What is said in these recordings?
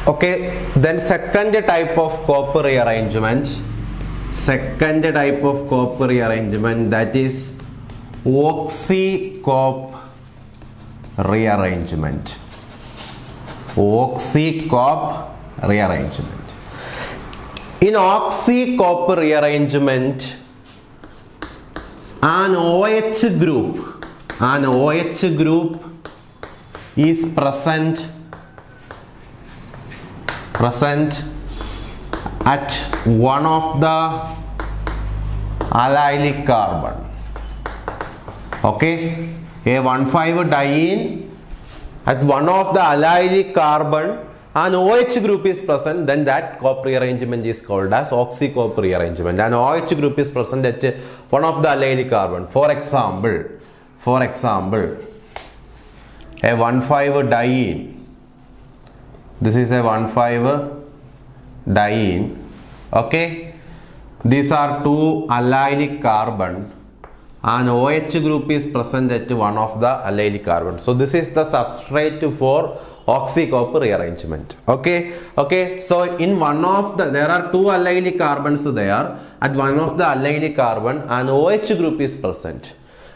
Okay, then second type of copper rearrangement. Second type of copper rearrangement, that is oxy-cop rearrangement. Oxy-cop rearrangement. In oxy-cop rearrangement, an OH group is present at one of the allylic carbon. Okay, a 1,5-diene at one of the allylic carbon, an OH group is present, then that cop rearrangement is called as oxy-cop rearrangement. An OH group is present at one of the allylic carbon. For example, a 1,5-diene. This is a 1,5-diene. Okay, these are two allylic carbon. An OH group is present at one of the allylic carbon. So this is the substrate for oxy-cop rearrangement. Okay. So in one of the, there are two allylic carbons there. At one of the allylic carbon, an OH group is present.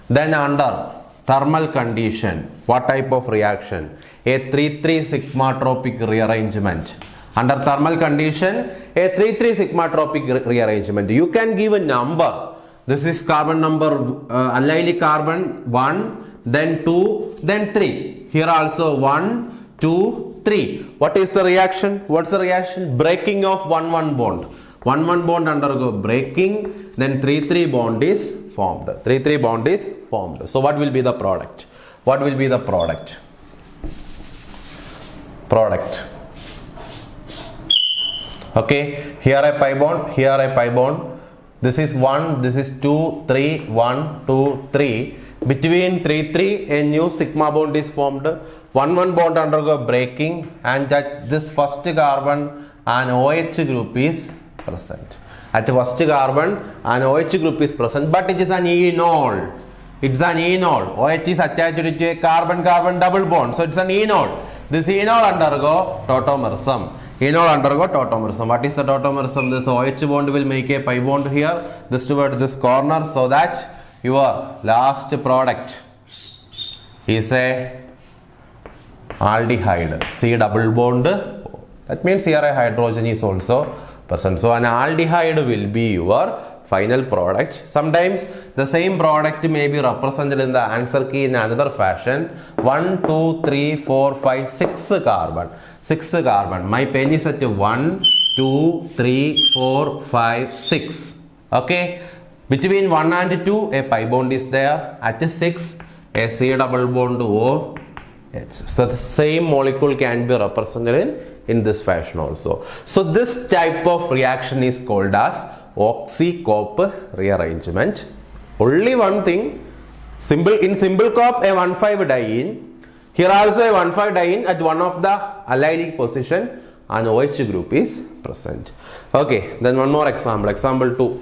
Then under thermal condition, what type of reaction? A 3,3 sigmatropic rearrangement. Under thermal condition, a 3,3 sigmatropic rearrangement. You can give a number. This is carbon number, allylic carbon 1, then 2, then 3. Here also 1, 2, 3. What is the reaction? What's the reaction? Breaking of 1,1 bond. 1,1 bond undergo breaking, then 3,3 bond is formed. 3,3 bond is formed. So what will be the product? What will be the product? Okay, here a pi bond, here a pi bond. This is 1, this is 2, 3, 1, 2, 3. Between 3, 3, a new sigma bond is formed. 1,1 bond undergo breaking, and at this first carbon, an OH group is present. At first carbon, an OH group is present, but it is an enol. It's an enol. OH is attached to a carbon-carbon double bond, so it's an enol. This enol undergo tautomerism. What is the tautomerism? This OH bond will make a pi bond here, this towards this corner, so that your last product is a aldehyde. C double bond. That means here a hydrogen is also present. So an aldehyde will be your final product. Sometimes the same product may be represented in the answer key in another fashion. 1, 2, 3, 4, 5, 6 carbon. 6 carbon. My pen is at 1, 2, 3, 4, 5, 6. Okay. Between 1 and 2, a pi bond is there. At 6, a C double bond OH. So the same molecule can be represented in this fashion also. So this type of reaction is called as oxy-cop rearrangement. Only one thing, in simple cop a 1,5-diene. Here also a 1,5-diene at one of the allylic position, an OH group is present. Okay, then one more example. Example 2.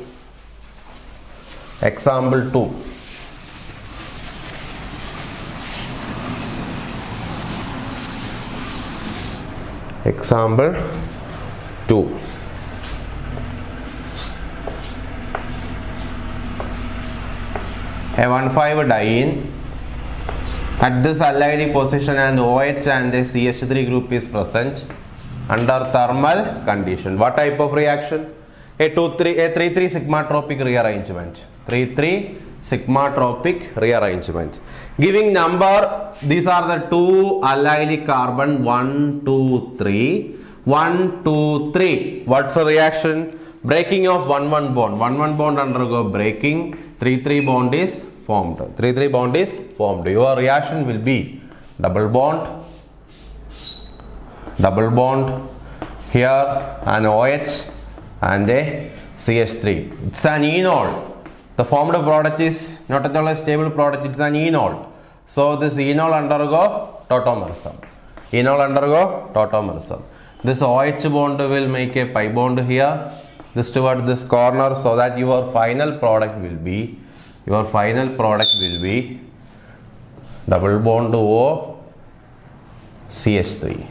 Example 2. Example 2. A 1,5-diene at this allylic position, and OH and a CH3 group is present under thermal condition. What type of reaction? A 3,3 sigmatropic rearrangement. 3,3 sigmatropic rearrangement. Giving number, these are the two allylic carbon 1, 2, 3. 1, 2, 3. What's the reaction? Breaking of 1,1 bond. 1,1 bond undergo breaking. 3,3 bond is formed. 3,3 bond is formed. Your reaction will be double bond. Here an OH and a CH3. It's an enol. The formed product is not at all a stable product. It's an enol. So this enol undergo tautomerism. This OH bond will make a pi bond here. This towards this corner, so that your final product will be double bond O CH3.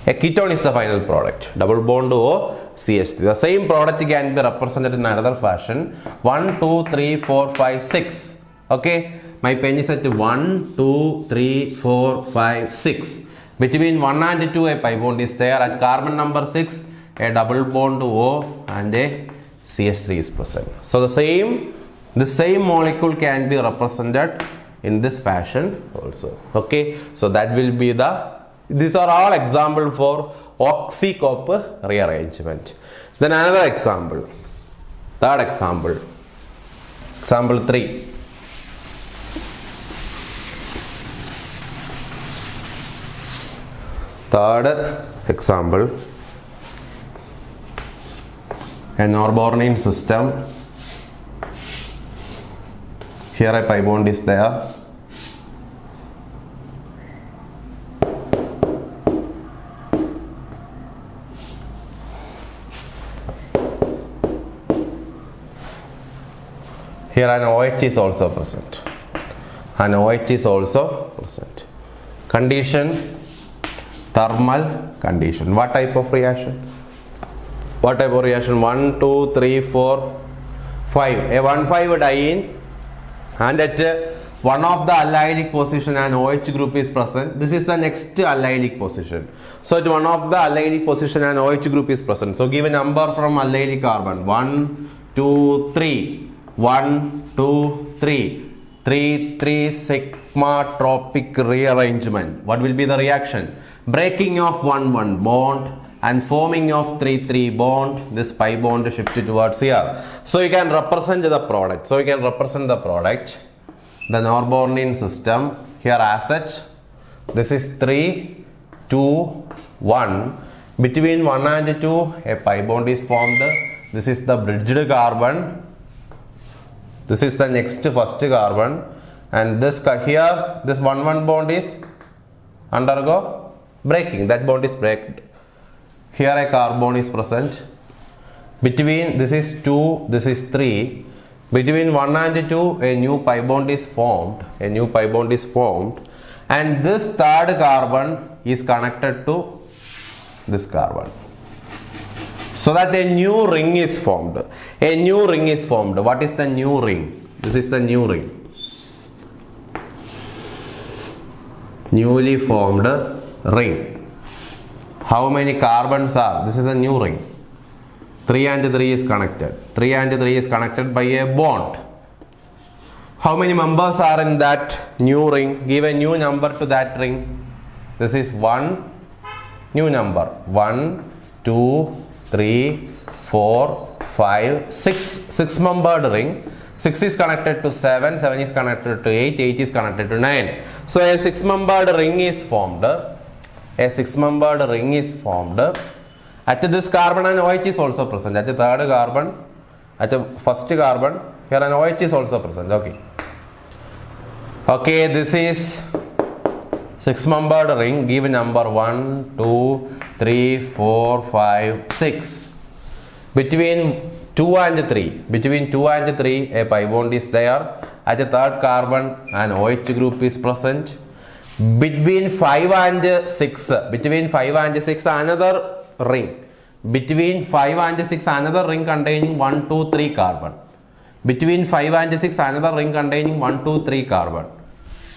A ketone is the final product. Double bond O, CH3. The same product can be represented in another fashion. 1, 2, 3, 4, 5, 6. Okay. My pen is at 1, 2, 3, 4, 5, 6. Between 1 and 2, a pi bond is there. At carbon number 6, a double bond O and a CH3 is present. So the same molecule can be represented in this fashion also. Okay. So that will be these are all examples for oxy-copper rearrangement. Then another example. Third example. Example 3. Third example. A norbornene system. Here a pi bond is there. Here an OH is also present. An OH is also present. Condition, thermal condition. What type of reaction? What type of reaction? 1, 2, 3, 4, 5. A 1,5-diene and at one of the allylic position an OH group is present. This is the next allylic position. So at one of the allylic position an OH group is present. So give a number from allylic carbon. 1, 2, 3. 1, 2, 3. 3, 3 sigma tropic rearrangement. What will be the reaction? Breaking of 1, 1 bond and forming of 3, 3 bond. This pi bond shifted towards here. So you can represent the product. The norbornene system here as such. This is 3, 2, 1. Between 1 and 2, a pi bond is formed. This is the bridged carbon. This is the next first carbon, and this 1, 1 bond is undergo breaking. That bond is breaked. Here a carbon is present. Between this is 2, this is 3. Between 1 and 2, a new pi bond is formed. And this third carbon is connected to this carbon. So that a new ring is formed. What is the new ring? This is the new ring. Newly formed ring. How many carbons are? This is a new ring. 3 and 3 is connected. 3 and 3 is connected by a bond. How many members are in that new ring? Give a new number to that ring. This is 1 new number. 1, 2, 3, 4, 5, 6. 6-membered ring. 6 is connected to 7, 7 is connected to 8, 8 is connected to 9. So a 6-membered ring is formed. At this carbon an OH is also present. At the third carbon, at the first carbon, here an OH is also present. Okay, this is 6-membered ring. Give number 1, 2, 3, 4, 5, 6. Between 2 and 3, a pi bond is there. At the third carbon, an OH group is present. Between 5 and 6, another ring. Between 5 and 6, another ring containing 1, 2, 3 carbon. Between 5 and 6, another ring containing 1, 2, 3 carbon.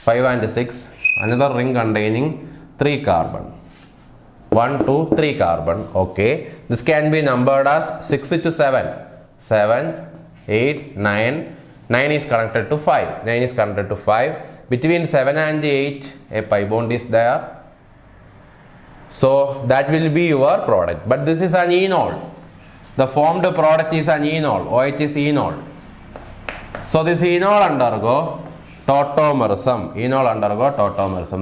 5 and 6, another ring containing 3 carbon. 1, 2, 3 carbon. Okay. This can be numbered as 6 to 7. 7, 8, 9. 9 is connected to 5. Between 7 and 8, a pi bond is there. So that will be your product. But this is an enol. The formed product is an enol. OH is enol. So this enol undergo tautomerism.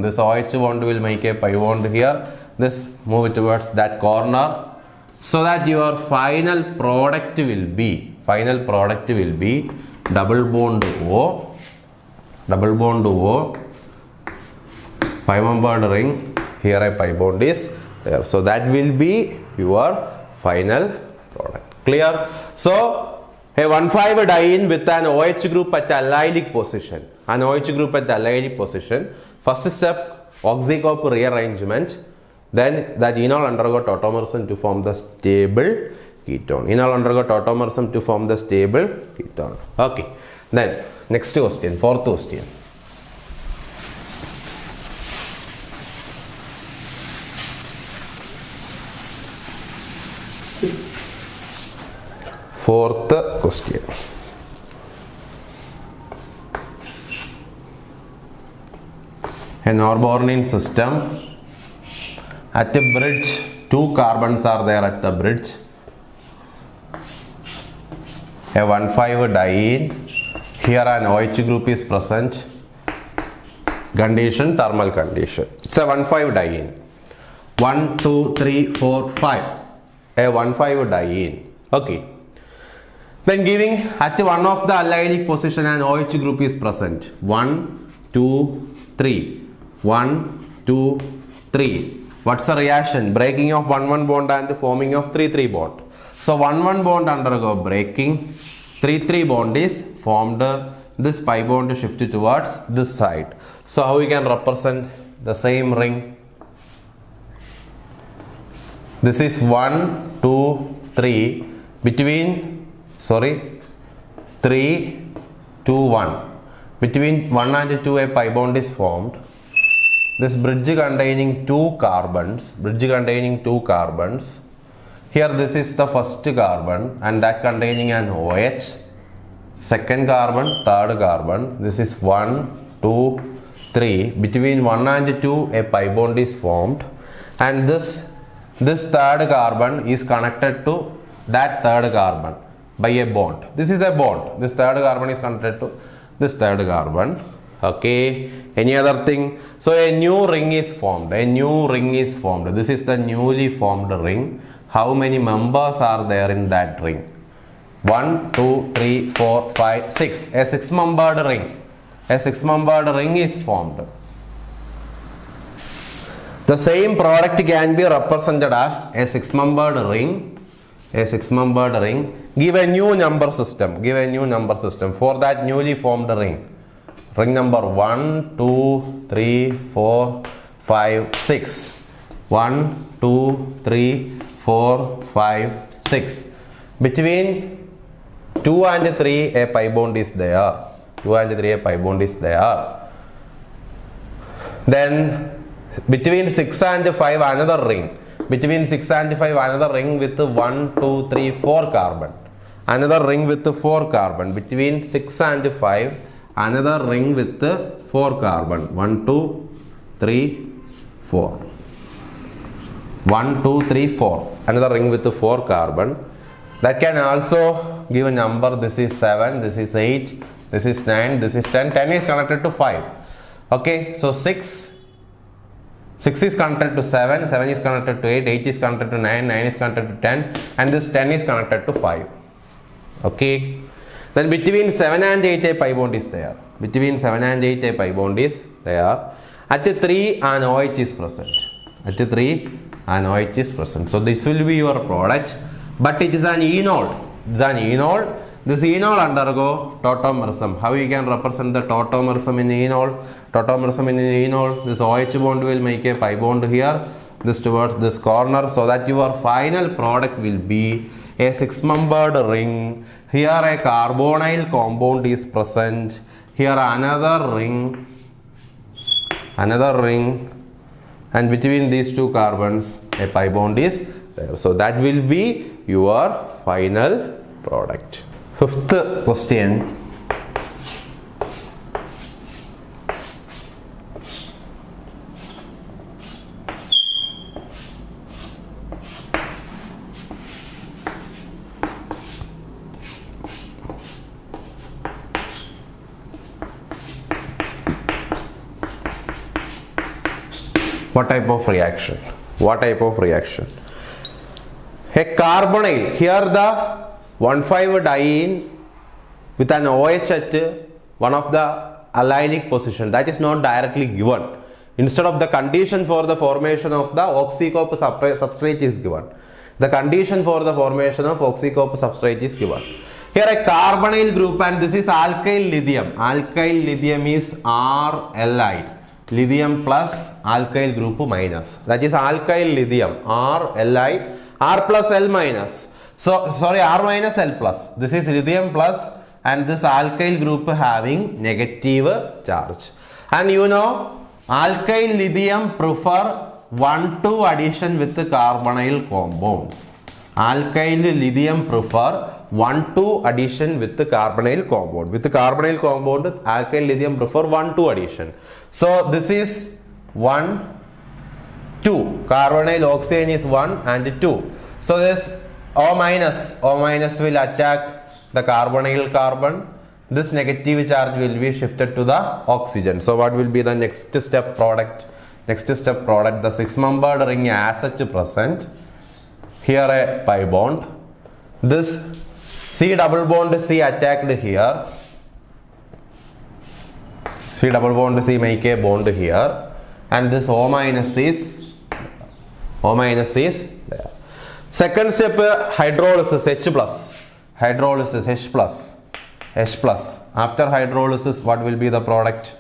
This OH bond will make a pi bond here. This move towards that corner. So that your final product will be double bond O. 5-membered ring. Here a pi bond is there. So that will be your final product. Clear? So a 1,5-diene with an OH group at allylic position. First step, oxy-copper rearrangement. then that enol undergo tautomerism to form the stable ketone. Enol undergo tautomerism to form the stable ketone. Okay. Then next question, fourth question. Fourth question. A norbornene system. At a bridge, 2 carbons are there at the bridge. A 1,5-diene. Here an OH group is present. Condition, thermal condition. It's a 1,5-diene. 1, 2, 3, 4, 5. A 1,5-diene. Okay. Then giving at one of the allylic position an OH group is present. 1, 2, 3. 1, 2, 3. What's the reaction? Breaking of 1,1 bond and forming of 3,3 bond. So 1,1 bond undergo breaking. 3,3 bond is formed. This pi bond shifted towards this side. So how we can represent the same ring? This is 1, 2, 3. Between 3, 2, 1. Between 1 and 2 a pi bond is formed. This bridge containing 2 carbons. Here this is the first carbon and that containing an OH. Second carbon, third carbon. This is 1, 2, 3. Between 1 and 2 a pi bond is formed. And this third carbon is connected to that third carbon by a bond. This is a bond. This third carbon is connected to this third carbon. Okay. Any other thing? So a new ring is formed. This is the newly formed ring. How many members are there in that ring? 1, 2, 3, 4, 5, 6. A 6-membered ring. A 6-membered ring is formed. The same product can be represented as a 6-membered ring. Give a new number system. For that newly formed ring. Ring number 1, 2, 3, 4, 5, 6. 1, 2, 3, 4, 5, 6. Between 2 and 3 a pi bond is there. Then between 6 and 5 another ring. With 1, 2, 3, 4 carbon. Another ring with 4 carbon. Between 6 and 5 another ring with 4 carbon. 1, 2, 3, 4. 1, 2, 3, 4. Another ring with 4 carbon. That can also give a number. This is 7, this is 8, this is 9, this is 10. 10 is connected to 5. Okay, so 6 is connected to 7, 7 is connected to 8, 8 is connected to 9, 9 is connected to 10, and this 10 is connected to 5. Okay. Then between 7 and 8 a pi bond is there. At 3 an OH is present. So this will be your product, but it is an enol. This enol undergo tautomerism. How you can represent the tautomerism in enol? This OH bond will make a pi bond here, this towards this corner, so that your final product will be a 6-membered ring. Here a carbonyl compound is present. Here another ring, and between these 2 carbons a pi bond is there. So that will be your final product. Fifth question. What type of reaction? A carbonyl, here the 1,5-diene with an OH at one of the allylic position, that is not directly given. Instead of the condition for the formation of the oxycope substrate is given. The condition for the formation of oxycope substrate is given. Here a carbonyl group, and this is alkyl lithium. Alkyl lithium is RLi. lithium plus alkyl group minus. That is alkyl lithium, R plus L minus. So sorry, R minus L plus. This is lithium plus and this alkyl group having negative charge. And you know, alkyl lithium prefer 1,2 addition with the carbonyl compounds. Alkyl lithium prefer 1,2 addition with the carbonyl compound. With the carbonyl compound, alkyl lithium prefer 1,2 addition. So this is 1, 2. Carbonyl oxygen is 1 and 2. So this O minus will attack the carbonyl carbon. This negative charge will be shifted to the oxygen. So what will be the next step product? Next step product, the 6-membered ring as such present. Here a pi bond. This C double bond C attacked here. C double bond C make a bond here. And this O minus is there. Second step, hydrolysis H plus. Hydrolysis H plus. H plus. After hydrolysis, what will be the product?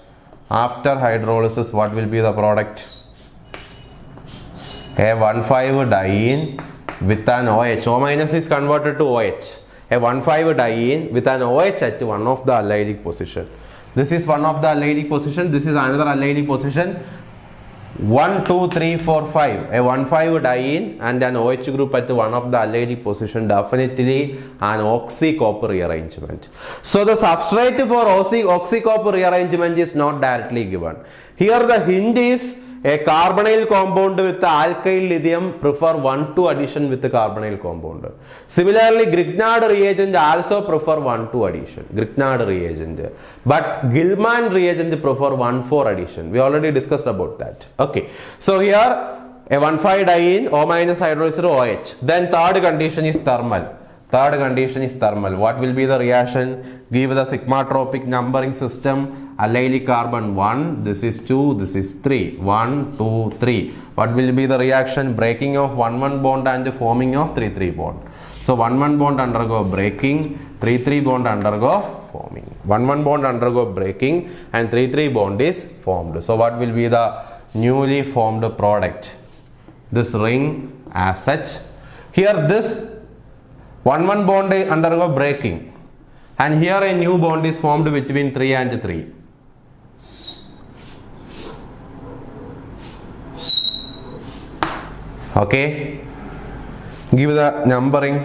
After hydrolysis, what will be the product? A 1,5-diene with an OH. O minus is converted to OH. A 1,5-diene with an OH at one of the allylic position. This is one of the allylic position. This is another allylic position. 1, 2, 3, 4, 5. A 1,5-diene and an OH group at one of the allylic position. Definitely an oxy-copper rearrangement. So the substrate for oxy-copper rearrangement is not directly given. Here the hint is a carbonyl compound with the alkyl lithium prefer 1,2 addition with the carbonyl compound. Similarly, Grignard reagent also prefer 1,2 addition. Grignard reagent. But Gilman reagent prefer 1,4 addition. We already discussed about that. Okay. So here a 1,5-diene, O minus hydrolysis OH. Then third condition is thermal. Third condition is thermal. What will be the reaction? Give the sigmatropic numbering system. Allylic carbon 1, this is 2, this is 3. 1, 2, 3. What will be the reaction? Breaking of 1,1 bond and forming of 3,3 bond. So 1,1 bond undergo breaking, 3,3 bond undergo forming. 1,1 bond undergo breaking and 3,3 bond is formed. So what will be the newly formed product? This ring as such. Here this 1,1 bond undergo breaking and here a new bond is formed between 3 and 3. Okay, give the numbering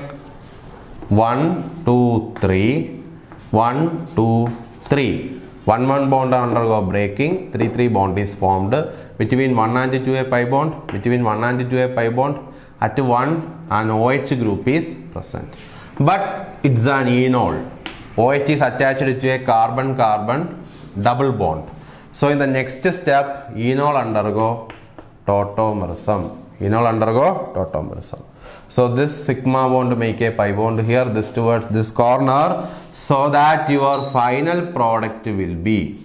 1, 2, 3, 1, 2, 3. 1,1 bond undergo breaking, 3,3 bond is formed between 1 and 2 a pi bond, between 1 and 2 a pi bond, at 1 an OH group is present. But it's an enol. OH is attached to a carbon-carbon double bond. So in the next step, enol undergo tautomerism. Enol undergo tautomerism. So this sigma bond make a pi bond here, this towards this corner, so that your final product will be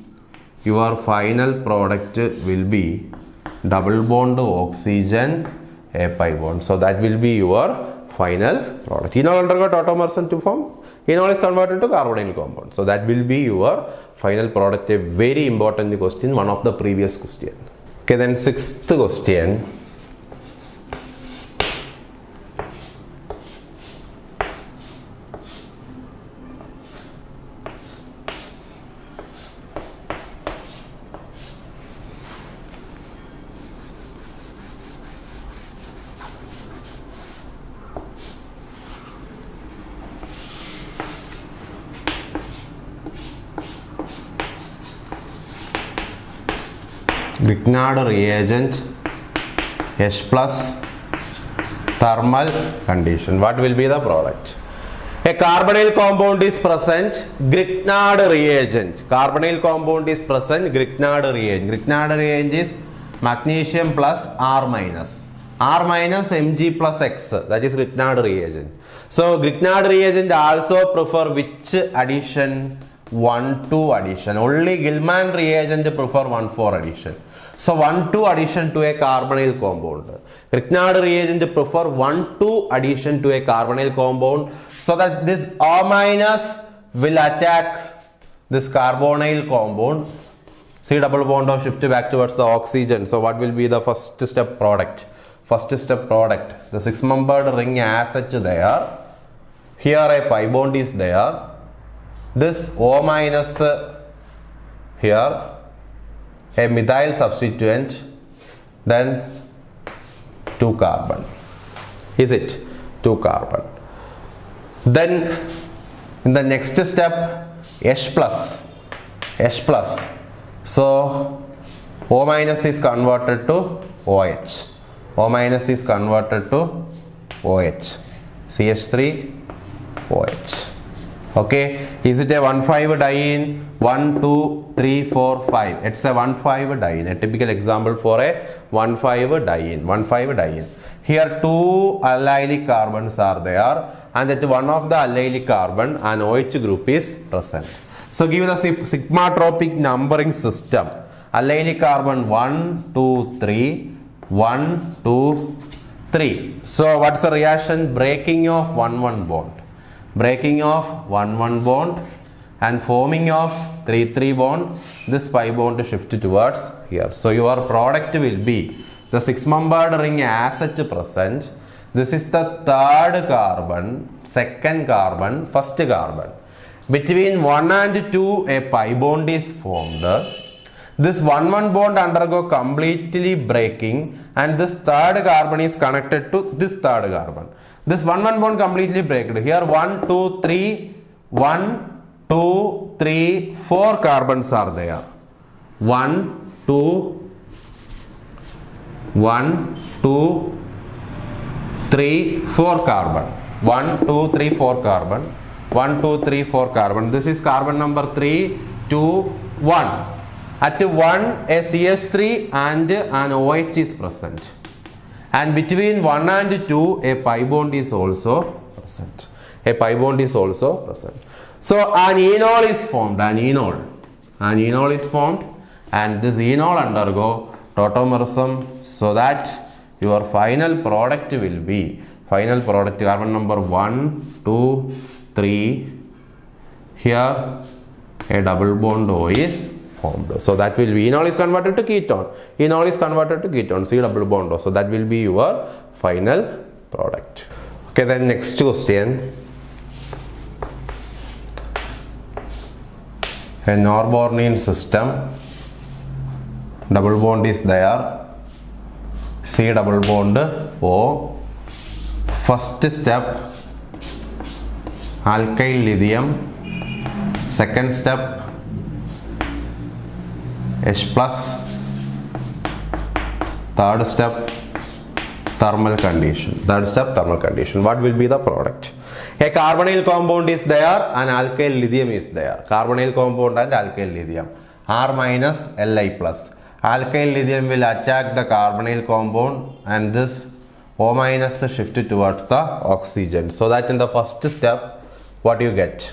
double bond oxygen a pi bond. So that will be your final product. Enol undergo tautomerism to form. Enol is converted to carbonyl compound. So that will be your final product. A very important question, one of the previous question. Okay, then sixth question. Grignard reagent H plus thermal condition. What will be the product? A carbonyl compound is present, Grignard reagent. Carbonyl compound is present, Grignard reagent. Grignard reagent is magnesium plus R minus. R minus Mg plus X. That is Grignard reagent. So Grignard reagent also prefer which addition? 1,2 addition. Only Gilman reagent prefer 1,4 addition. So 1,2 addition to a carbonyl compound. Grignard reagent prefer 1,2 addition to a carbonyl compound, so that this O minus will attack this carbonyl compound. C double bond O shift back towards the oxygen. So what will be the first step product? First step product, the 6-membered ring as such there. Here a pi bond is there. This O minus here a methyl substituent, then 2 carbon. Is it 2 carbon? Then in the next step H plus. So O minus is converted to OH. O minus is converted to OH. CH3 OH. Okay, is it a 1,5-diene? 1, 2, 3, 4, 5. It's a 1,5-diene. A typical example for a 1,5-diene. Here 2 allylic carbons are there, and at one of the allylic carbon an OH group is present. So give the sigmatropic numbering system. Allylic carbon 1, 2, 3. 1, 2, 3. So what's the reaction? Breaking of 1,1 bond. Breaking of 1,1 bond and forming of 3,3 bond. This pi bond shift towards here. So your product will be the 6-membered ring as such present. This is the 3rd carbon, 2nd carbon, 1st carbon. Between 1 and 2 a pi bond is formed. This 1,1 bond undergo completely breaking, and this 3rd carbon is connected to this 3rd carbon. This 1,1 bond completely breaked. Here 1, 2, 3, 1, 2, 3, 4 carbons are there. 1, 2, 3, 4 carbon. 1, 2, 3, 4 carbon. 1, 2, 3, 4 carbon. This is carbon number 3, 2, 1. At 1 a CH3 and an OH is present, and between 1 and 2 a pi bond is also present. So an enol is formed. An enol is formed, and this enol undergo tautomerism, so that your final product will be carbon number 1, 2, 3. Here a double bond O is formed. So that will be enol is converted to ketone. C double bond O. So that will be your final product. Okay, then next question. A norbornene system. Double bond is there. C double bond O. First step alkyl lithium. Second step H plus. Third step thermal condition. What will be the product? A carbonyl compound is there and alkyl lithium is there. Carbonyl compound and alkyl lithium. R minus Li plus. Alkyl lithium will attack the carbonyl compound, and this O minus shift towards the oxygen. So that in the first step, what you get?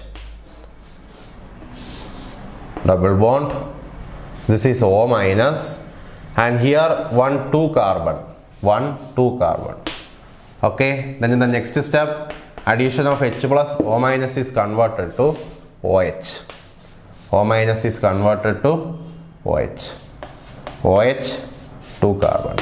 Double bond. This is O minus, and here 1, 2 carbon. Okay, then in the next step, addition of H plus, O minus is converted to OH. OH, 2 carbon.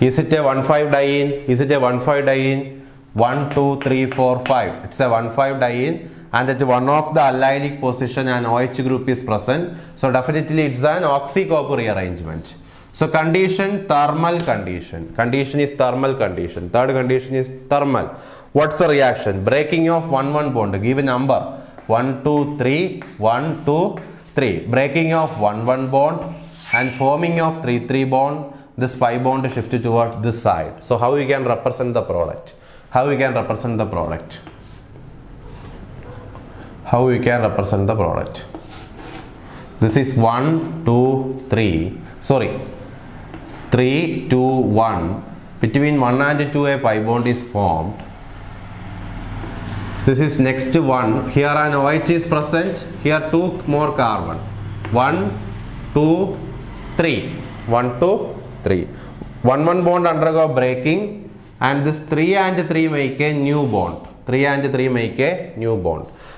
Is it a 1,5-diene? 1, 2, 3, 4, 5. It's a 1,5-diene. And at one of the allylic position an OH group is present. So definitely it's an oxy-copper rearrangement. So condition, thermal condition. Condition is thermal condition. Third condition is thermal. What's the reaction? Breaking of 1,1 bond. Give a number. 1, 2, 3. 1, 2, 3. Breaking of 1,1 bond and forming of 3,3 bond. This pi bond is shifted towards this side. So how we can represent the product? This is 1, 2, 3. 3, 2, 1. Between 1 and 2 a pi bond is formed. This is next one. Here an OH is present. Here 2 more carbon. 1, 2, 3. 1, 2, 3. 1,1 bond undergo breaking, and this 3 and 3 make a new bond.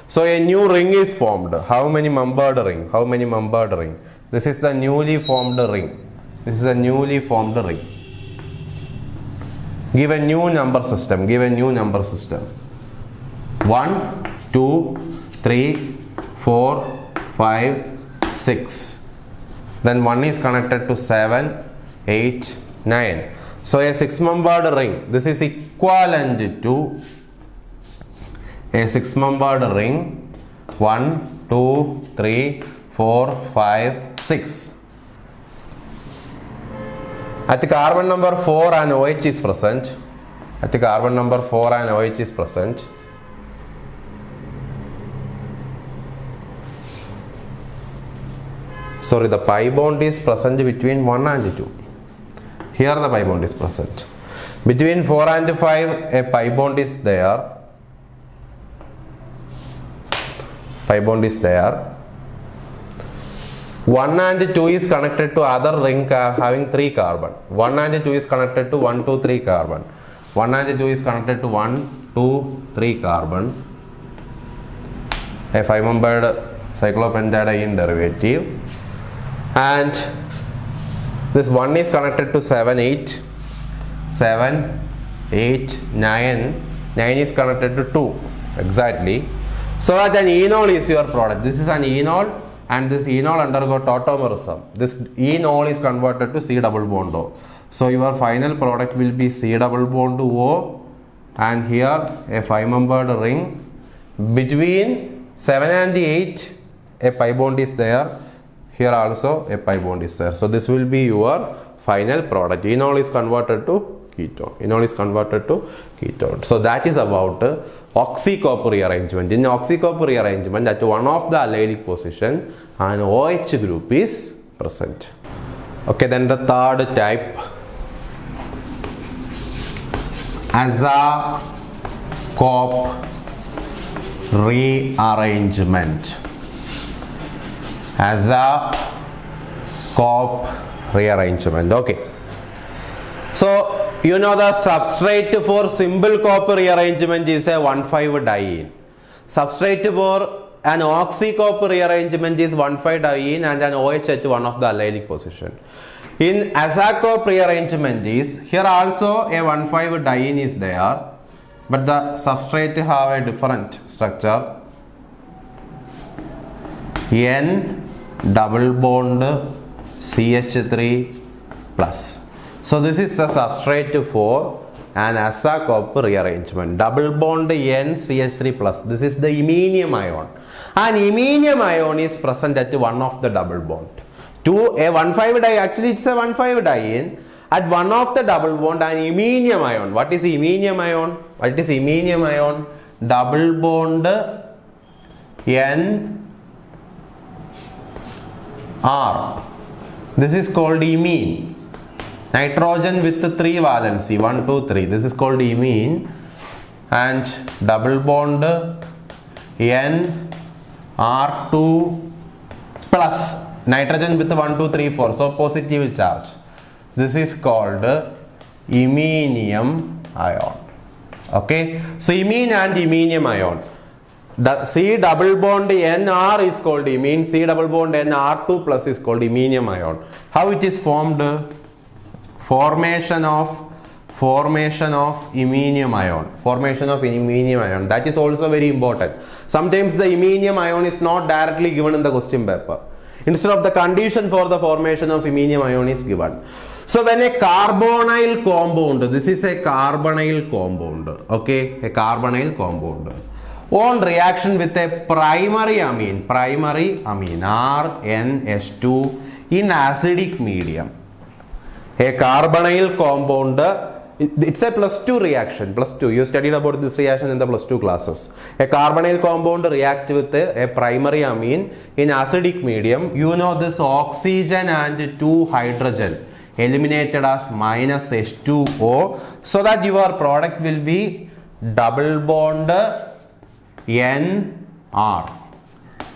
So a new ring is formed. How many membered ring? This is the newly formed ring. This is a newly formed ring. Give a new number system. Give a new number system. 1, 2, 3, 4, 5, 6. Then 1 is connected to 7, 8, 9. So a 6-membered ring. This is equivalent to a 6-membered ring. 1, 2, 3, 4, 5, 6. At the carbon number 4 an OH is present. At the carbon number 4 an OH is present. Sorry, the pi bond is present between 1 and 2. Here the pi bond is present. Between 4 and 5 a pi bond is there. Pi bond is there. 1 and 2 is connected to other ring having 3 carbon. 1 and 2 is connected to 1, 2, 3 carbon. 1 and 2 is connected to 1, 2, 3 carbon. A 5-membered cyclopentadiene derivative. And this 1 is connected to 7, 8. 7, 8, 9. 9 is connected to 2. Exactly. So that an enol is your product. This is an enol. And this enol undergo tautomerism. This enol is converted to C double bond O. So your final product will be C double bond O, and here a 5-membered ring. Between 7 and 8 a pi bond is there. Here also a pi bond is there. So this will be your final product. Enol is converted to ketone. Enol is converted to ketone. So that is about oxy-copper rearrangement. In oxy-copper rearrangement, at one of the allylic position, an OH group is present. Okay, then the third type, Azacope rearrangement. Azacope rearrangement. Okay. So you know the substrate for simple copper rearrangement is a 1,5-diene. Substrate for an oxy-copper rearrangement is 1,5-diene and an OH at one of the allylic position. In Azacope rearrangement is, here also a 1,5-diene is there, but the substrate have a different structure. N double bond CH3 plus. So this is the substrate for an Azacope rearrangement. Double bond NCH3 plus. This is the iminium ion. And iminium ion is present at one of the double bond. To a 1,5-diene, actually it's a 1,5-diene. At one of the double bond, an iminium ion. What is iminium ion? What is iminium ion? Double bond N R. This is called imine. Nitrogen with 3 valency, 1, 2, 3. This is called imine. And double bond N R2 plus. Nitrogen with 1, 2, 3, 4. So positive charge. This is called iminium ion. Okay. So imine and iminium ion. The C double bond NR is called imine. C double bond NR2 plus is called iminium ion. How it is formed? Formation of iminium ion. Formation of iminium ion. That is also very important. Sometimes the iminium ion is not directly given in the question paper. Instead of the condition for the formation of iminium ion is given. So when a carbonyl compound, this is a carbonyl compound, okay, a carbonyl compound, on reaction with a primary amine, RNH2 in acidic medium. A carbonyl compound, it's a +2 reaction, +2. You studied about this reaction in the +2 classes. A carbonyl compound reacts with a primary amine in acidic medium. You know this oxygen and 2 hydrogen eliminated as -H2O, so that your product will be double bond NR,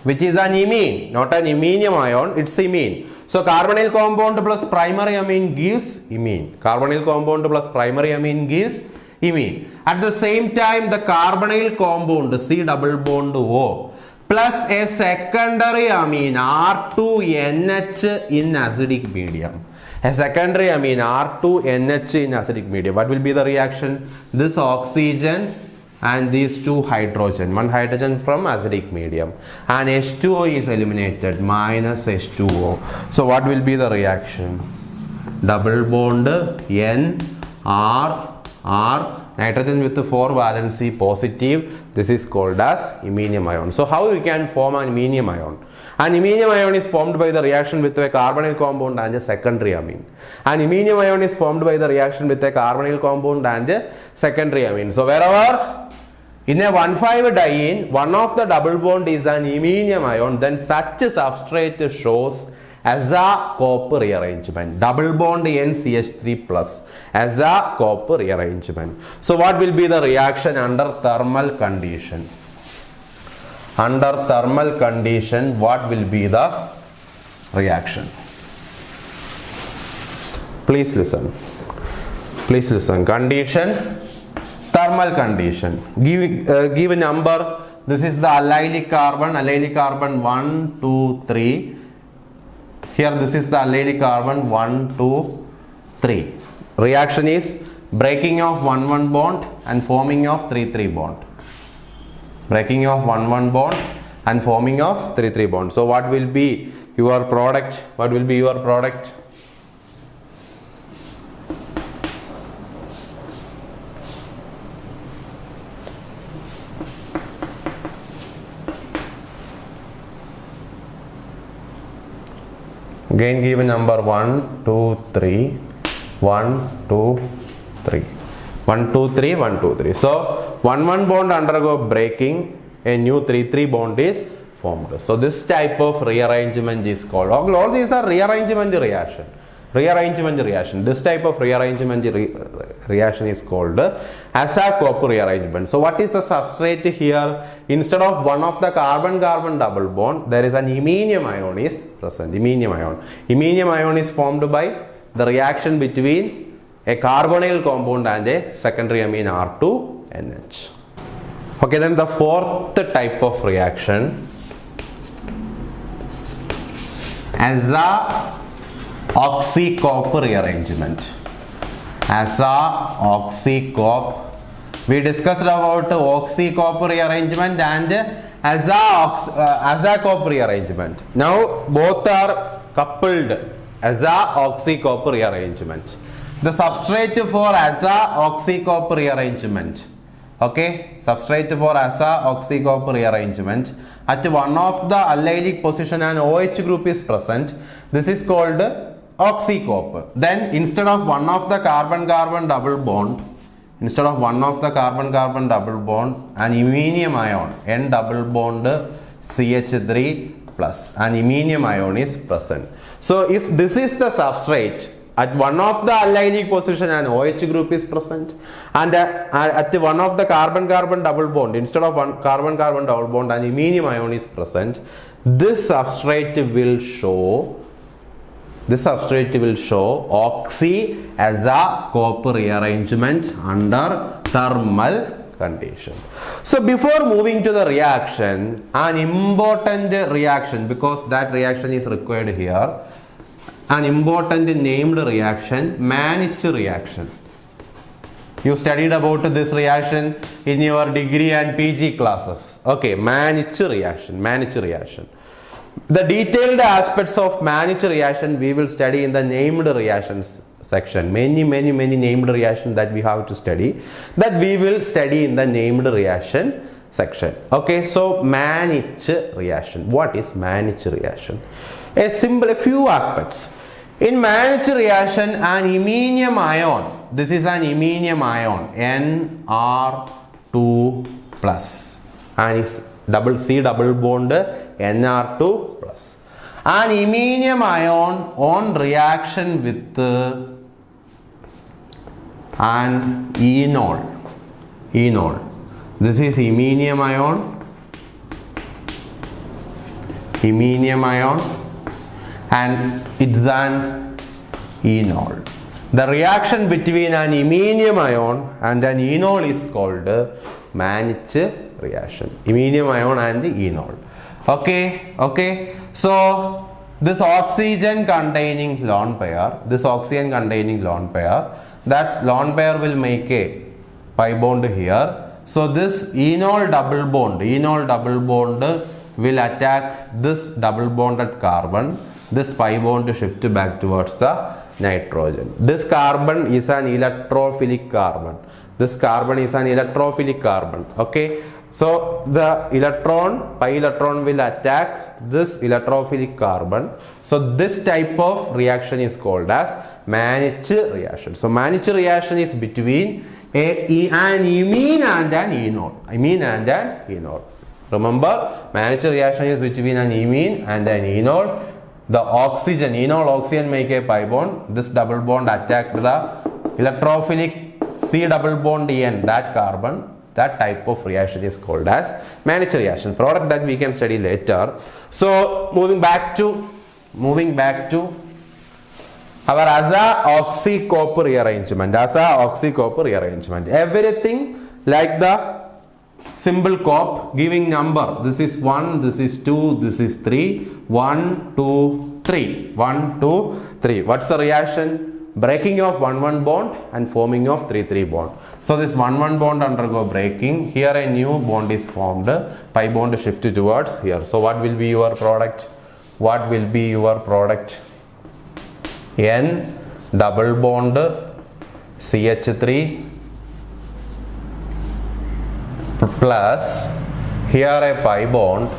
which is an imine, not an iminium ion, it's imine. So carbonyl compound plus primary amine gives imine. Carbonyl compound plus primary amine gives imine. At the same time, the carbonyl compound C double bond O plus a secondary amine R2NH in acidic medium. A secondary amine R2NH in acidic medium. What will be the reaction? This oxygen and these two hydrogen. One hydrogen from acidic medium. And H2O is eliminated. Minus H2O. So what will be the reaction? Double bond N R nitrogen with 4 valency positive. This is called as iminium ion. So how we can form an iminium ion? An iminium ion is formed by the reaction with a carbonyl compound and a secondary amine. An iminium ion is formed by the reaction with a carbonyl compound and a secondary amine. So wherever in a 1,5-diene one of the double bond is an iminium ion, then such a substrate shows aza-copper rearrangement. Double bond NCH3 plus aza-copper rearrangement. So what will be the reaction under thermal condition? Under thermal condition, what will be the reaction? Please listen. Please listen. Condition, thermal condition. Give a number. This is the allylic carbon. Allylic carbon 1, 2, 3. Here this is the allylic carbon 1, 2, 3. Reaction is breaking of 1,1 bond and forming of 3,3 bond. Breaking of 1,1 bond and forming of 3,3 bond. So what will be your product? What will be your product? Again give a number 1, 2, 3. 1, 2, 3. 1, 2, 3, 1, 2, 3. So 1,1 bond undergo breaking, a new 3,3 bond is formed. So this type of rearrangement is called, all these are rearrangement reaction. Rearrangement reaction. This type of rearrangement reaction is called aza-copper rearrangement. So what is the substrate here? Instead of one of the carbon-carbon double bond, there is an iminium ion is present. Iminium ion. Iminium ion is formed by the reaction between a carbonyl compound and a secondary amine R2NH. Okay, then the fourth type of reaction, aza-oxy-copper rearrangement. Aza-oxy-copper. We discussed about oxy-copper rearrangement and aza-copper rearrangement. Now both are coupled. Aza-oxy-copper rearrangement. The substrate for aza-oxy-copper rearrangement. Okay, substrate for aza-oxy-copper rearrangement. At one of the allylic position an OH group is present. This is called oxy-copper. Then instead of one of the carbon-carbon double bond, an iminium ion, N double bond CH3 plus, an iminium ion is present. So if this is the substrate, at one of the allylic position an OH group is present, and at one of the carbon-carbon double bond, instead of one carbon-carbon double bond, an iminium ion is present. This substrate will show oxy-aza-copper rearrangement under thermal condition. So before moving to the reaction, an important reaction, because that reaction is required here, an important named reaction, Mannich reaction. You studied about this reaction in your degree and PG classes. Okay, Mannich reaction. The detailed aspects of Mannich reaction we will study in the named reactions section. Many named reactions that we have to study, that we will study in the named reaction section. Okay, so Mannich reaction. What is Mannich reaction? A few aspects. In Mannich reaction, an iminium ion, this is an iminium ion, Nr2 plus, and is C double bond Nr2 plus. An iminium ion on reaction with an enol. This is iminium ion, and it's an enol. The reaction between an iminium ion and an enol is called Mannich reaction. Iminium ion and enol. Okay. So this oxygen containing lone pair, that lone pair will make a pi bond here. So this enol double bond will attack this double bonded carbon. This pi bond shift back towards the nitrogen. This carbon is an electrophilic carbon. Okay. So the pi electron will attack this electrophilic carbon. So this type of reaction is called as Mannich reaction. So Mannich reaction is between an imine and an enol. Remember, Mannich reaction is between an imine and an enol. The enol oxygen make a pi bond. This double bond attack the electrophilic C double bond N, that carbon. That type of reaction is called as Mannich reaction. Product that we can study later. So moving back to our aza-oxy-copper rearrangement. Everything like the symbol cop giving number. This is 1, this is 2, this is 3. 1, 2, 3. 1, 2, 3. What's the reaction? Breaking of 1-1 bond and forming of 3-3 bond. So this 1-1 bond undergo breaking. Here a new bond is formed. Pi bond shifted towards here. So what will be your product? N double bond CH3 plus here a pi bond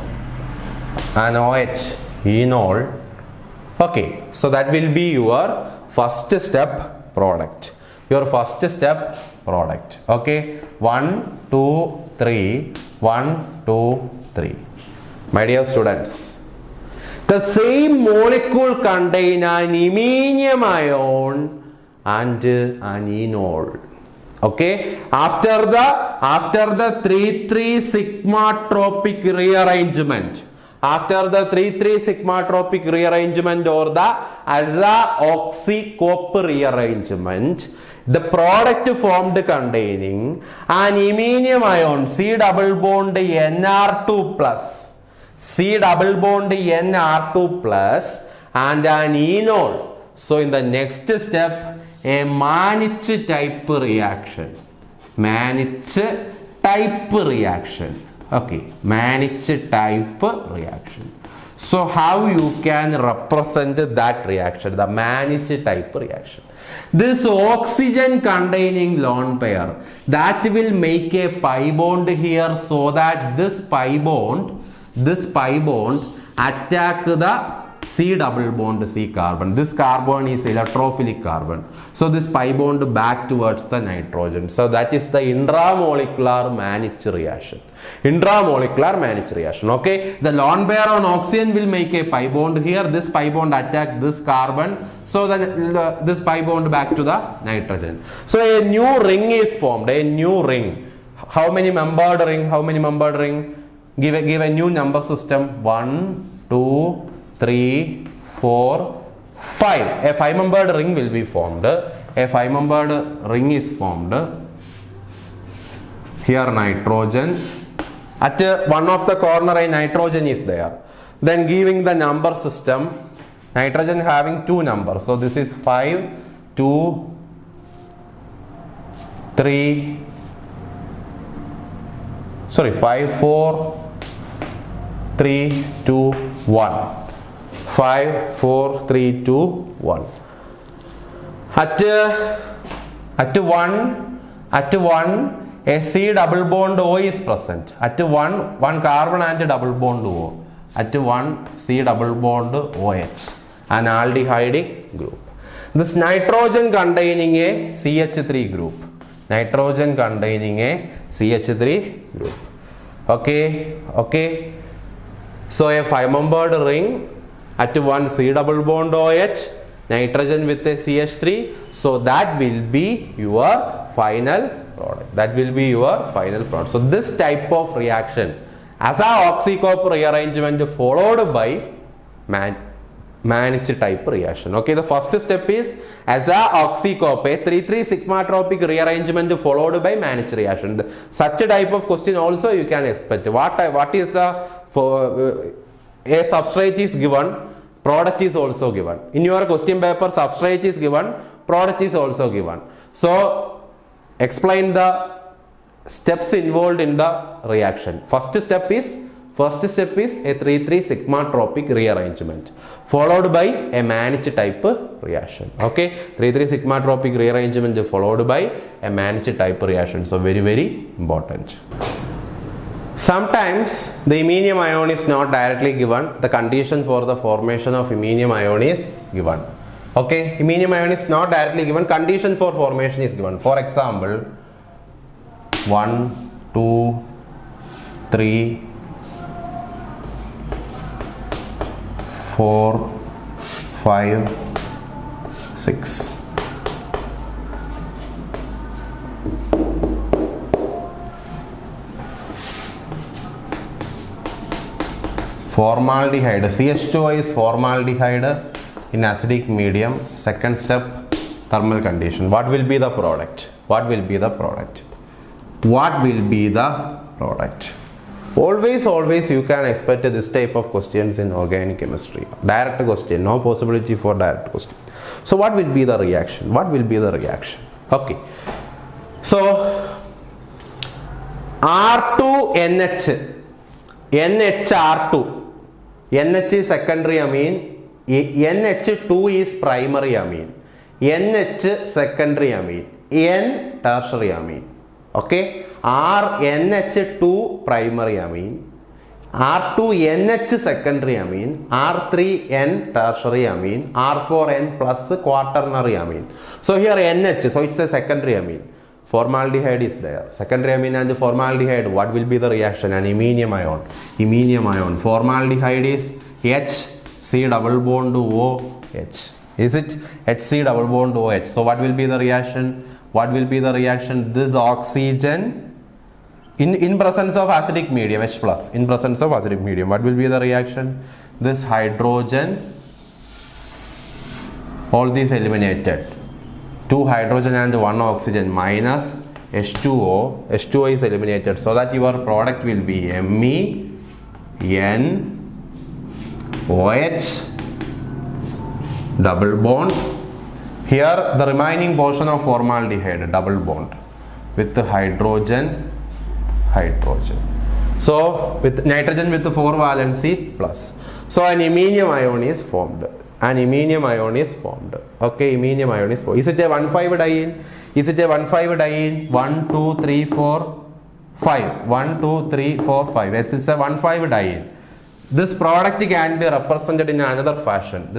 and OH enol. Okay, so that will be your first step product. Okay, 1, 2, 3. 1, 2, 3. My dear students, the same molecule contain an iminium ion and an enol. Okay, after the 3-3 sigmatropic rearrangement, or the aza-oxy-copper rearrangement, the product formed containing an iminium ion C double bond Nr2 plus and an enol. So in the next step, a Mannich type reaction. Okay, Mannich type reaction. So how you can represent that reaction, the Mannich type reaction? This oxygen containing lone pair, that will make a pi bond here, so that this pi bond attack the C double bond C carbon. This carbon is electrophilic carbon. So this pi bond back towards the nitrogen. So that is the intramolecular Mannich reaction. Okay. The lone pair on oxygen will make a pi bond here. This pi bond attack this carbon. So then this pi bond back to the nitrogen. So a new ring is formed. How many membered ring? Give a new number system. 1, 2, 3, 4, 5. A 5-membered ring will be formed. A 5-membered ring is formed. Here nitrogen. At one of the corner a nitrogen is there. Then giving the number system, nitrogen having 2 numbers. So this is 5, 2, 3, 5, 4, 3, 2, 1. 5, 4, 3, 2, 1. At 1, a C double bond O is present. At 1 carbon and double bond O. At 1 C double bond OH, an aldehydic group. This nitrogen containing a CH3 group. Okay. So a 5-membered ring. At 1 C double bond OH, nitrogen with a CH3. So that will be your final product. So this type of reaction, aza-oxy-copper rearrangement followed by Mannich type reaction. Okay, the first step is aza-oxy-copper 3-3 sigmatropic rearrangement followed by Mannich reaction. Such a type of question also you can expect. What is the a substrate is given, product is also given. In your question paper, substrate is given, product is also given. So explain the steps involved in the reaction. First step is a 3,3 sigmatropic rearrangement, followed by a Mannich type reaction. Okay, 3,3 sigmatropic rearrangement followed by a Mannich type reaction. So very, very important. Sometimes the iminium ion is not directly given. The condition for the formation of iminium ion is given. Okay, iminium ion is not directly given. Condition for formation is given. For example, 1, 2, 3, 4, 5, 6. Formaldehyde, CH2O is formaldehyde in acidic medium. Second step, thermal condition. What will be the product? What will be the product? What will be the product? Always you can expect this type of questions in organic chemistry. Direct question, no possibility for direct question. So what will be the reaction? What will be the reaction? Okay. So R2NH, NHR2. NH is secondary amine, NH2 is primary amine, NH secondary amine, N tertiary amine. Okay, RNH2 primary amine, R2NH secondary amine, R3N tertiary amine, R4N plus quaternary amine. So here NH, so it's a secondary amine. Formaldehyde is there. Secondary amine and formaldehyde, what will be the reaction? An iminium ion. Iminium ion. Formaldehyde is H, C double bond OH. Is it? HC double bond OH. So what will be the reaction? What will be the reaction? This oxygen in presence of acidic medium, H plus, in presence of acidic medium, what will be the reaction? This hydrogen, all these eliminated. 2 hydrogen and 1 oxygen minus H2O. H2O is eliminated, so that your product will be MENOH double bond. Here the remaining portion of formaldehyde, double bond with the hydrogen. So with nitrogen with the 4 valency plus. So an iminium ion is formed. Okay, iminium ion is formed. Is it a 1,5 diene? Is it a 1,5 diene? 1, 2, 3, 4, 5. 1, 2, 3, 4, 5. Yes, it's a 1,5 diene. This product can be represented in another fashion.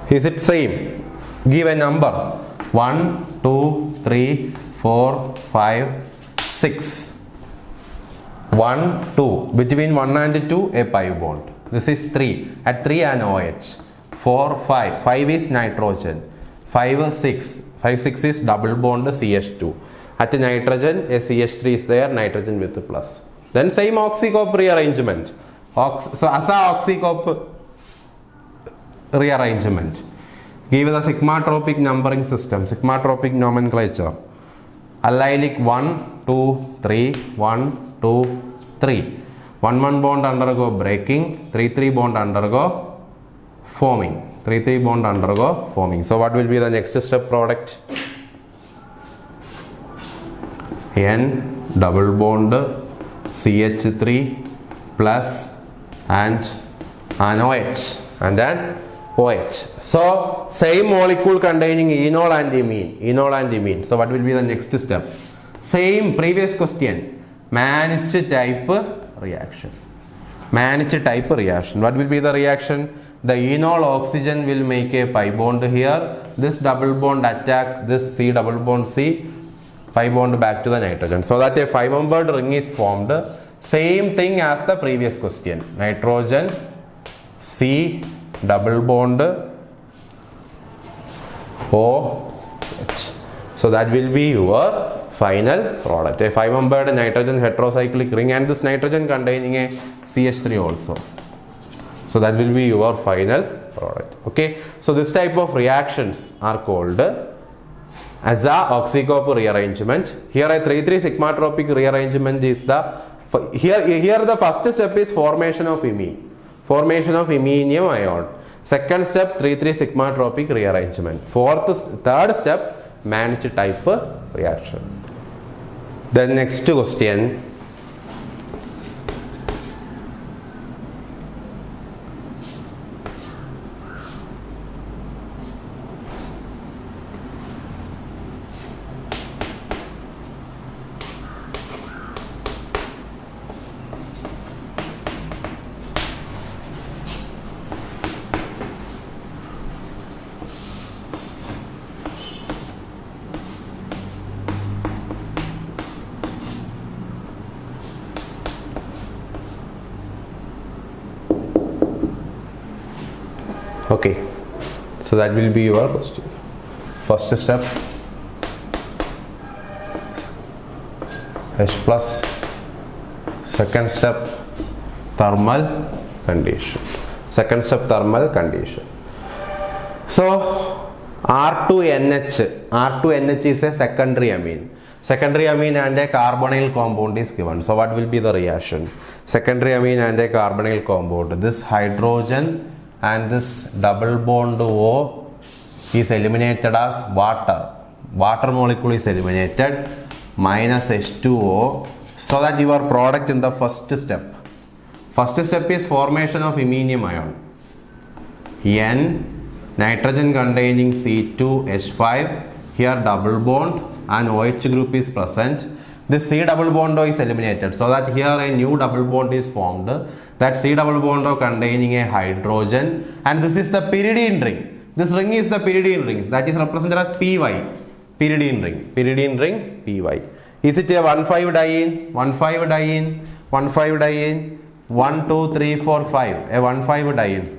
Is it same? Give a number. 1, 2, 3, 4, 5, 6. 1, 2. Between 1 and 2, a pi bond. This is 3. At 3, an OH. 4, 5. 5 is nitrogen. 5, 6. 5, 6 is double bond CH2. At nitrogen, a CH3 is there, nitrogen with the plus. Then same oxycop rearrangement. So as a oxycop rearrangement. Give the sigmatropic numbering system, sigmatropic nomenclature. Allylic 1, 2, 3, 1, 2, 3. 1,1 bond undergo breaking, 3,3 bond undergo forming. 3,3 bond undergo forming. So what will be the next step product? N double bond CH3 plus and an OH and then OH. So same molecule containing enol and imine. So what will be the next step? Same previous question. Mannich type reaction. What will be the reaction? The enol oxygen will make a pi bond here. This double bond attack this C double bond C. Pi bond back to the nitrogen. So that a 5-membered ring is formed. Same thing as the previous question. Nitrogen C double bond OH. So that will be your final product. A 5-membered nitrogen heterocyclic ring and this nitrogen containing a CH3 also. So that will be your final product. Okay, so this type of reactions are called as a oxycop rearrangement. Here a 3,3 sigmatropic rearrangement is the here the first step is formation of iminium ion. Second step 3,3 sigmatropic rearrangement. Third step managed type reaction. Then next question. Okay, so that will be your question. First step H plus, second step thermal condition. So R2NH is a secondary amine. Secondary amine and a carbonyl compound is given. So what will be the reaction? Secondary amine and a carbonyl compound. This hydrogen and this double bond O is eliminated as water. Water molecule is eliminated minus H2O, so that your product in the first step. First step is formation of iminium ion. N, nitrogen containing C2H5, here double bond and OH group is present. This C double bond O is eliminated, so that here a new double bond is formed. That C double bond O containing a hydrogen, and this is the pyridine ring. This ring is the pyridine ring, that is represented as PY. Pyridine ring PY. Is it a 1,5 diene? 1,5 diene, 1,5 diene, 1, 2, 3, 4, 5. A 1,5 dienes.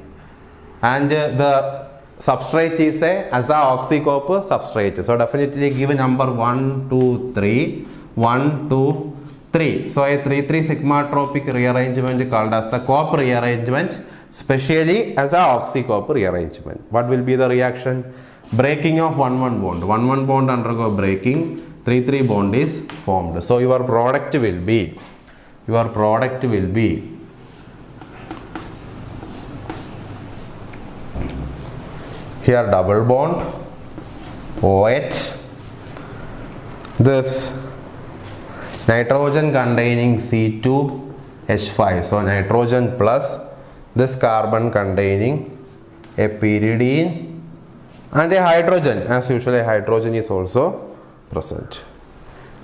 And the substrate is a aza-oxycop substrate. So definitely give a number 1, 2, 3. 1, 2, 3. So a 3,3 sigmatropic rearrangement called as the cop rearrangement, specially as a oxycop rearrangement. What will be the reaction? Breaking of 1,1 bond. 1,1 bond undergo breaking, 3,3 bond is formed. So your product will be here double bond OH, this nitrogen containing C2H5, so nitrogen plus this carbon containing a pyridine and a hydrogen. As usual, a hydrogen is also present,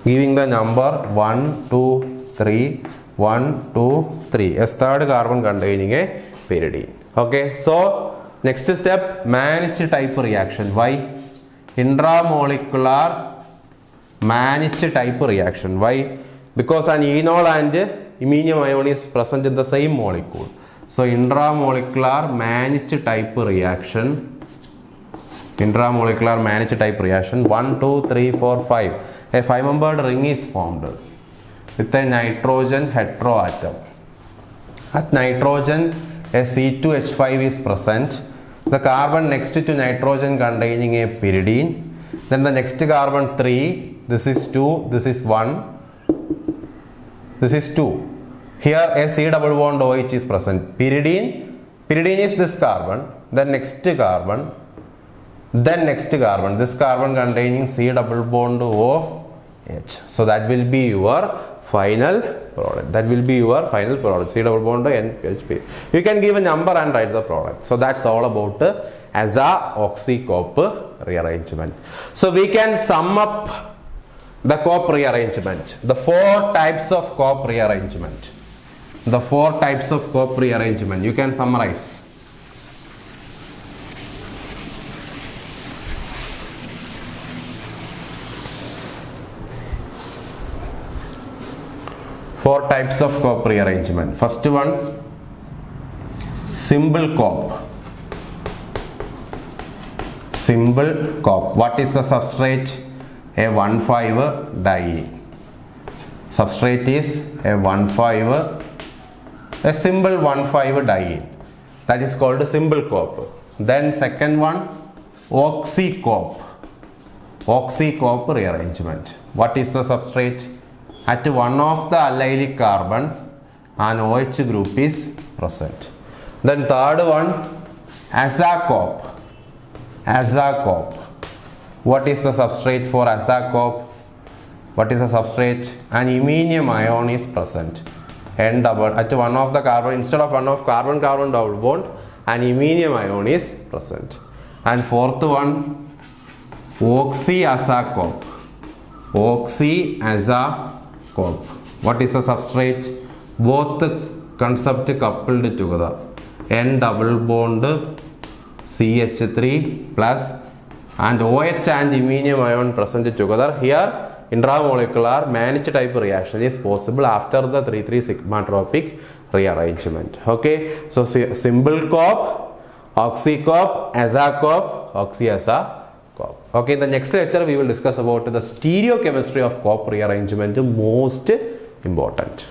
giving the number 1, 2, 3, 1, 2, 3, a third carbon containing a pyridine. Okay, so next step, managed type reaction. Why? Intramolecular managed type reaction. Why? Because an enol and iminium ion is present in the same molecule. So intramolecular managed type reaction. 1, 2, 3, 4, 5. A 5-membered ring is formed with a nitrogen heteroatom. At nitrogen, a C2H5 is present. The carbon next to nitrogen containing a pyridine. Then the next carbon 3. This is 2, this is 1, this is 2. Here a C double bond OH is present. Pyridine is this carbon, then next carbon, this carbon containing C double bond OH. So that will be your final product. C double bond NHP. You can give a number and write the product. So that's all about aza-oxycop rearrangement. So we can sum up the cop rearrangement, the 4 types of cop rearrangement. You can summarize. Four types of cop rearrangement. First one, simple cop. What is the substrate? A 1,5 diene. Substrate is a 1,5, a simple 1,5 diene. That is called simple COP. Then second one, oxy-COP. Oxy-COP rearrangement. What is the substrate? At one of the allylic carbon, an OH group is present. Then third one, aza-COP. Aza-COP. What is the substrate for aza-COP? What is the substrate? An iminium ion is present. N double at one of the carbon, instead of one of carbon-carbon double bond, an iminium ion is present. And fourth one, oxy-aza-COP. Oxy-aza-COP. What is the substrate? Both concept coupled together. N double bond CH3 plus and OH and iminium ion present together. Here intramolecular managed type reaction is possible after the 3,3 sigmatropic rearrangement. Okay, so simple COP, oxy-COP, aza-COP, oxy-aza-COP. Okay, in the next lecture we will discuss about the stereochemistry of COP rearrangement, most important.